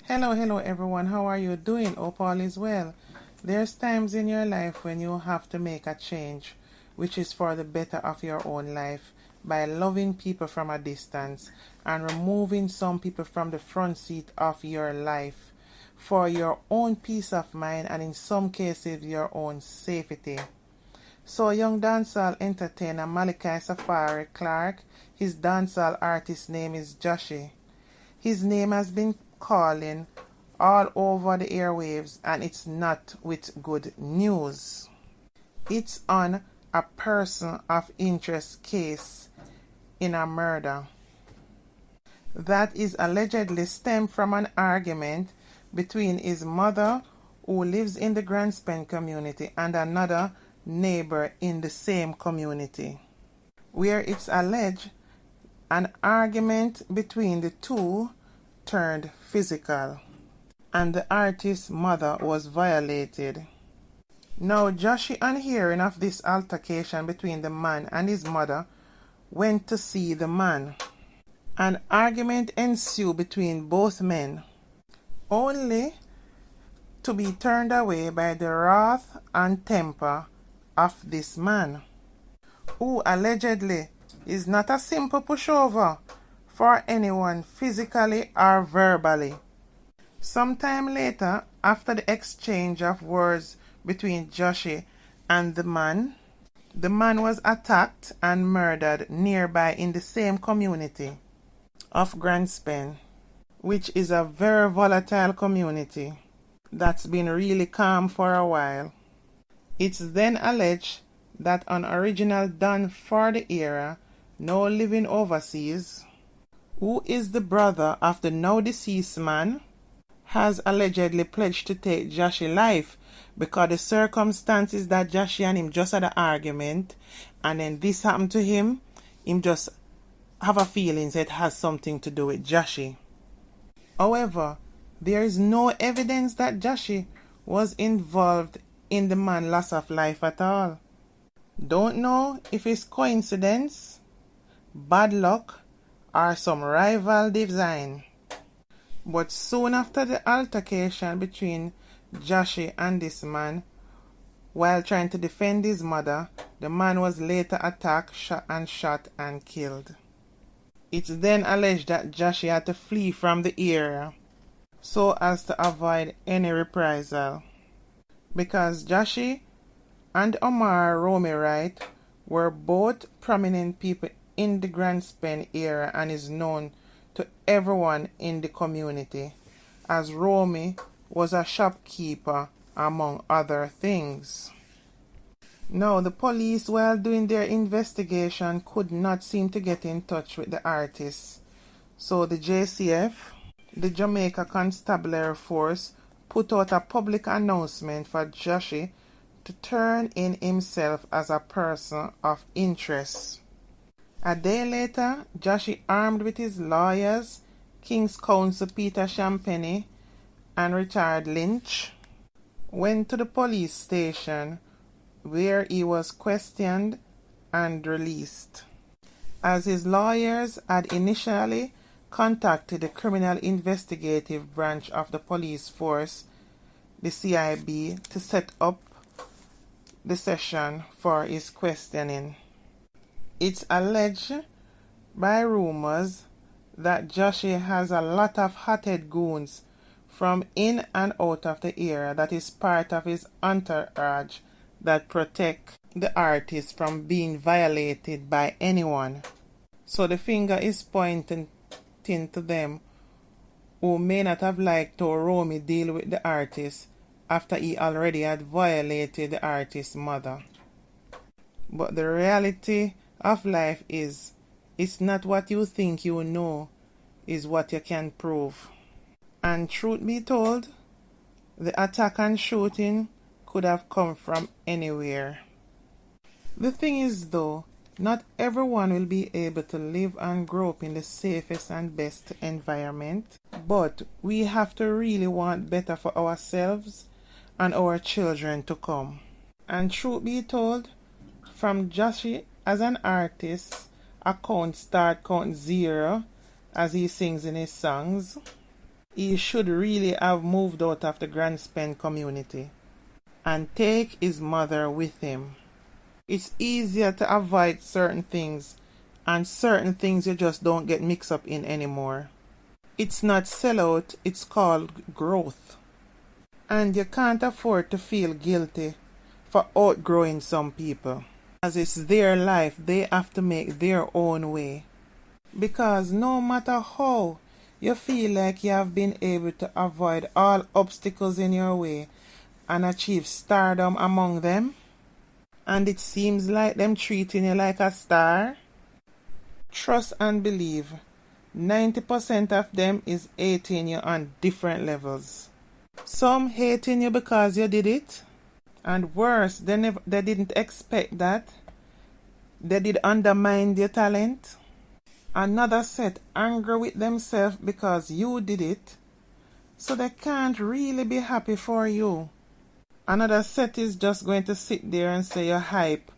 Hello everyone. How are you doing? Hope all is well. There's times in your life when you have to make a change, which is for the better of your own life, by loving people from a distance and removing some people from the front seat of your life for your own peace of mind and in some cases your own safety. So young dancehall entertainer Malachi Safari Clark, his dancehall artist name is Jashii. His name has been calling all over the airwaves, and it's not with good news. It's on a person of interest case in a murder that is allegedly stemmed from an argument between his mother, who lives in the Grand Spend community, and another neighbor in the same community, where it's alleged an argument between the two turned physical, and the artist's mother was violated. Now, Jashii, on hearing of this altercation between the man and his mother, went to see the man. An argument ensued between both men, only to be turned away by the wrath and temper of this man, who allegedly is not a simple pushover for anyone physically or verbally. Sometime later, after the exchange of words between Jashii and the man was attacked and murdered nearby in the same community of Grand Spend, which is a very volatile community that's been really calm for a while. It's then alleged that an original Don for the era, now living overseas, who is the brother of the now deceased man, has allegedly pledged to take Jashii's life because the circumstances that Jashii and him just had an argument and then this happened to him just have a feeling that it has something to do with Jashii. However, there is no evidence that Jashii was involved in the man's loss of life at all. Don't know if it's coincidence, bad luck, or some rival design. But soon after the altercation between Jashii and this man, while trying to defend his mother, the man was later attacked, shot and killed. It's then alleged that Jashii had to flee from the area so as to avoid any reprisal, because Jashii and Omar Romy Wright were both prominent people in the Grand Spend area and is known to everyone in the community, as Romy was a shopkeeper among other things. Now, the police, while doing their investigation, could not seem to get in touch with the artist. So the JCF, the Jamaica Constabulary Force, put out a public announcement for Jashii to turn in himself as a person of interest. A day later, Jashii, armed with his lawyers, King's Counsel Peter Champagne and Richard Lynch, went to the police station where he was questioned and released, as his lawyers had initially contacted the Criminal Investigative Branch of the police force, the CIB, to set up the session for his questioning. It's alleged by rumors that Jashii has a lot of hothead goons from in and out of the area that is part of his entourage that protect the artist from being violated by anyone. So the finger is pointing to them who may not have liked how Romy deal with the artist after he already had violated the artist's mother. But the reality of life is, it's not what you think you know, is what you can prove. And truth be told, the attack and shooting could have come from anywhere. The thing is though, not everyone will be able to live and grow up in the safest and best environment, but we have to really want better for ourselves and our children to come. And truth be told, from Jashii as an artist, account start count zero, as he sings in his songs, he should really have moved out of the Grand Spend community and take his mother with him. It's easier to avoid certain things, and certain things you just don't get mixed up in anymore. It's not sellout, it's called growth. And you can't afford to feel guilty for outgrowing some people. As it's their life, they have to make their own way. Because no matter how you feel like you have been able to avoid all obstacles in your way and achieve stardom among them, and it seems like them treating you like a star, trust and believe 90% of them is hating you on different levels. Some hating you because you did it, and worse, they didn't expect that. They did undermine your talent. Another set angry with themselves because you did it, so they can't really be happy for you. Another set is just going to sit there and say you're hype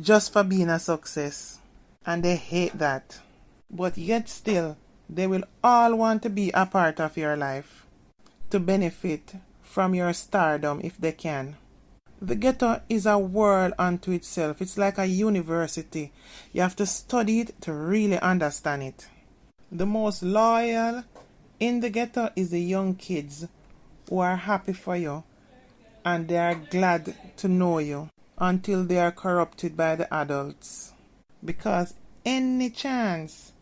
just for being a success, and they hate that. But yet still, they will all want to be a part of your life, to benefit from your stardom if they can. The ghetto is a world unto itself. It's like a university. You have to study it to really understand it. The most loyal in the ghetto is the young kids who are happy for you and they are glad to know you until they are corrupted by the adults. Because any chance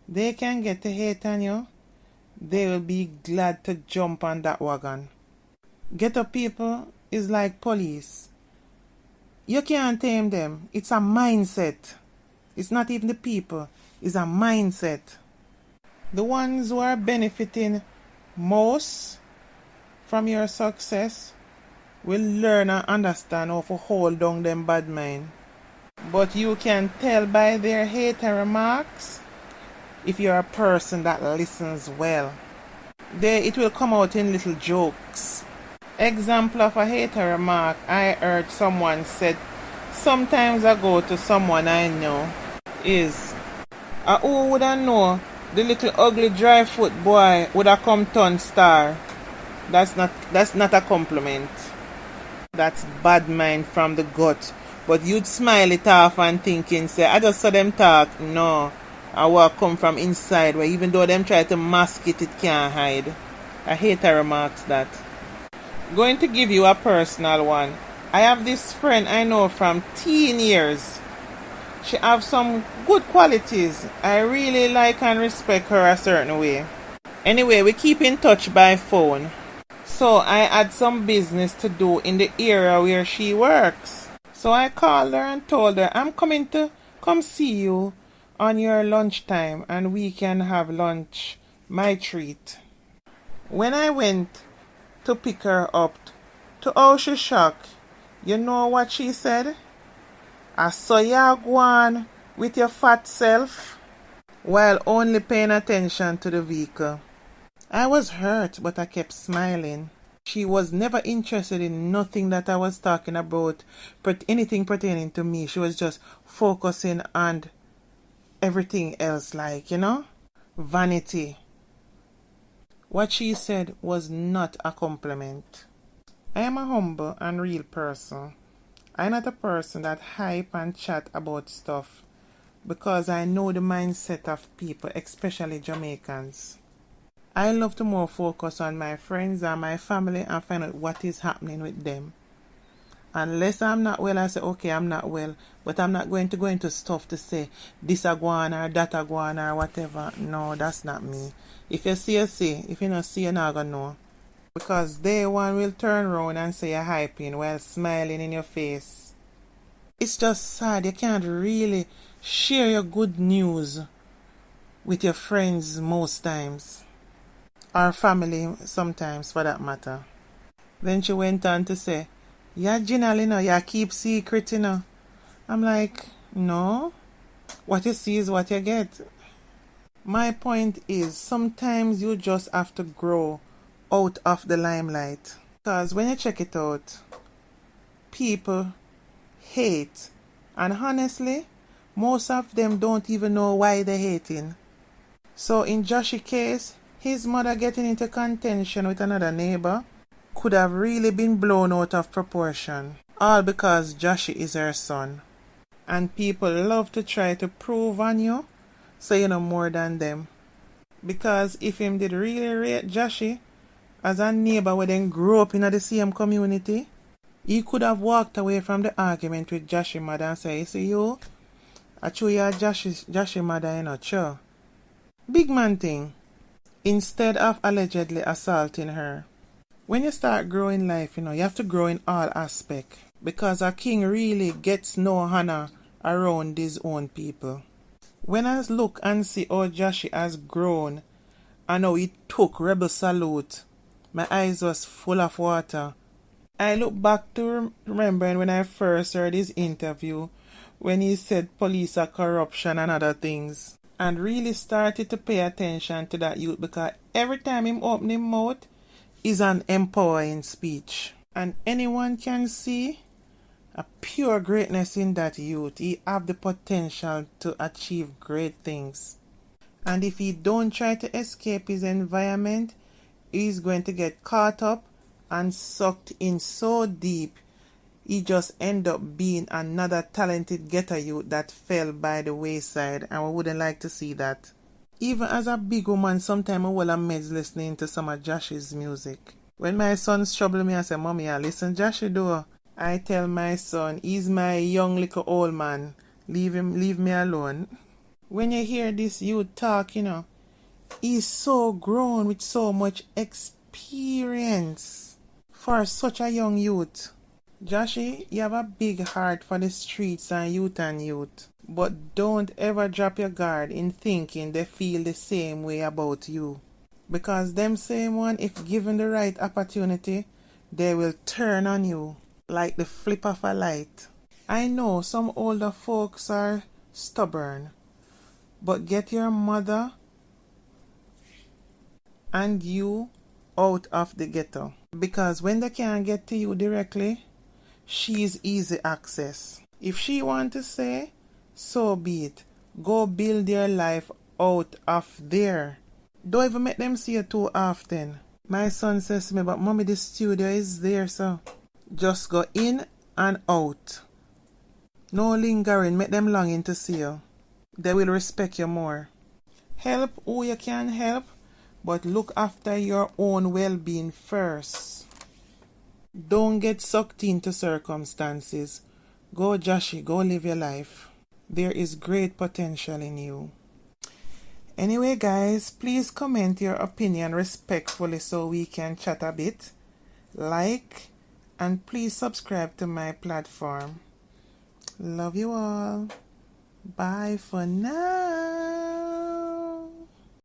they can get to hate on you, they will be glad to jump on that wagon. Ghetto people is like police. You can't tame them. It's a mindset. It's not even the people. It's a mindset. The ones who are benefiting most from your success will learn and understand how to hold down them bad mind. But you can tell by their hater remarks if you're a person that listens well. It will come out in little jokes. Example of a hater remark I heard someone said sometimes ago to someone I know is, who would I know the little ugly dry foot boy would have come turn star? That's not a compliment. That's bad mind from the gut. But you'd smile it off and thinking, say, I just saw them talk. No, I will come from inside where even though them try to mask it, it can't hide. A hater remarks that. Going to give you a personal one. I have this friend I know from teen years. She have some good qualities. I really like and respect her a certain way. Anyway, we keep in touch by phone. So I had some business to do in the area where she works. So I called her and told her I'm coming to come see you on your lunchtime and we can have lunch, my treat. When I went to pick her up, to our shock, you know what she said? I saw you go on with your fat self while only paying attention to the vehicle. I was hurt, but I kept smiling. She was never interested in nothing that I was talking about, anything pertaining to me. She was just focusing on everything else, like, vanity. What she said was not a compliment. I am a humble and real person. I'm not a person that hype and chat about stuff because I know the mindset of people, especially Jamaicans. I love to more focus on my friends and my family and find out what is happening with them. Unless I'm not well, I say, okay, I'm not well, but I'm not going to go into stuff to say this a go on or that a go on or whatever. No, that's not me. If you see, you see. If you not see, you're not gonna know. Because they one will turn around and say you're hyping while smiling in your face. It's just sad. You can't really share your good news with your friends most times. Or family sometimes, for that matter. Then she went on to say, yeah, Ginal, you keep secret, I'm like, no. What you see is what you get. My point is, sometimes you just have to grow out of the limelight. Because when you check it out, people hate. And honestly, most of them don't even know why they're hating. So in Jashii's case, His mother getting into contention with another neighbor could have really been blown out of proportion, all because Jashii is her son. And people love to try to prove on you so you know more than them. Because if him did really rate Jashii as a neighbor where then grew up in the same community, he could have walked away from the argument with Jashii mother and say, you see you, I chew your Jashii mother, you know, sure. Big man thing. Instead of allegedly assaulting her. When you start growing life, you know, you have to grow in all aspects. Because a king really gets no honor around his own people. When I look and see how Jashii has grown and how he took rebel salute, my eyes was full of water. I look back to remembering when I first heard his interview when he said police are corruption and other things. And really started to pay attention to that youth because every time him open his mouth is an empowering speech. And anyone can see a pure greatness in that youth. He have the potential to achieve great things. And if he don't try to escape his environment, he's going to get caught up and sucked in so deep, he just end up being another talented ghetto youth that fell by the wayside, and we wouldn't like to see that. Even as a big woman, sometimes I will amazed listening to some of Jashii's music. When my sons trouble me, I say, Mommy, I listen Jashii do. I tell my son, he's my young little old man. Leave me alone. When you hear this youth talk, you know, he's so grown with so much experience for such a young youth. Jashii, you have a big heart for the streets and youth. But don't ever drop your guard in thinking they feel the same way about you. Because them same one, if given the right opportunity, they will turn on you like the flip of a light. I know some older folks are stubborn, but get your mother and you out of the ghetto. Because when they can't get to you directly, she's easy access. If she want to say, so be it. Go build your life out of there. Don't even make them see you too often. My son says to me, but Mommy, the studio is there, so just go in and out. No lingering, make them longing to see you. They will respect you more. Help who you can help, but look after your own well-being first. Don't get sucked into circumstances. Go, Jashii, go live your life. There is great potential in you. Anyway, guys, please comment your opinion respectfully so we can chat a bit. Like, and please subscribe to my platform. Love you all. Bye for now.